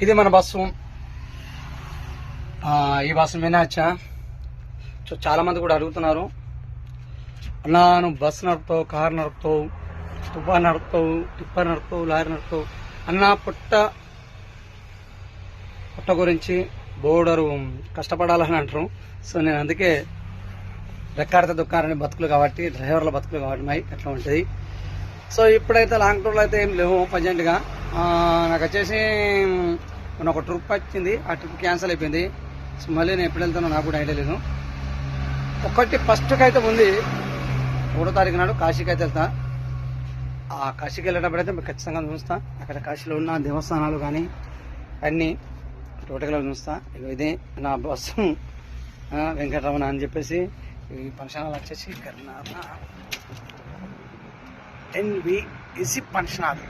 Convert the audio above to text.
ఇది మన బస్సు. ఈ బస్సు మీద వచ్చా. సో చాలా మంది కూడా అడుగుతున్నారు, అన్నా నువ్వు బస్సు నడుపుతావు, కారు నడుపుతావు, తుఫాన్ నడుపుతావు, టిప్పర్ నడుపుతావు, లారీ నడుపుతావు అన్న. పుట్ట గురించి బోర్డరు కష్టపడాలని అంటారు. సో నేను అందుకే రెక్కాడితే దుఃఖాలని బతుకులు కాబట్టి, డ్రైవర్ల బతుకులు కాబట్టి మై అట్లా ఉంటుంది. సో ఇప్పుడైతే లాంగ్ టూర్లో అయితే ఏం లేవు ప్రజెంట్గా. నాకు వచ్చేసి మొన్న ఒక ట్రిప్ వచ్చింది, ఆ ట్రిప్ క్యాన్సిల్ అయిపోయింది. సో మళ్ళీ నేను ఎప్పుడు వెళ్తానో నాకు కూడా ఐడియా లేదు. ఒకటి ఫస్ట్కి అయితే ఉంది, 3వ తారీఖు నాడు కాశీకి అయితే వెళ్తా. ఆ కాశీకి వెళ్ళేటప్పుడు అయితే ఖచ్చితంగా చూస్తా. అక్కడ కాశీలో ఉన్న దేవస్థానాలు కానీ అన్నీ టోటల్గా చూస్తా. ఇదే నా బస్సు వెంకటరమణ అని చెప్పేసి. ఈ ఫంక్షన్ హాల్ వచ్చేసి కర్ణాటక NVEC ఫంక్షన్ హాల్.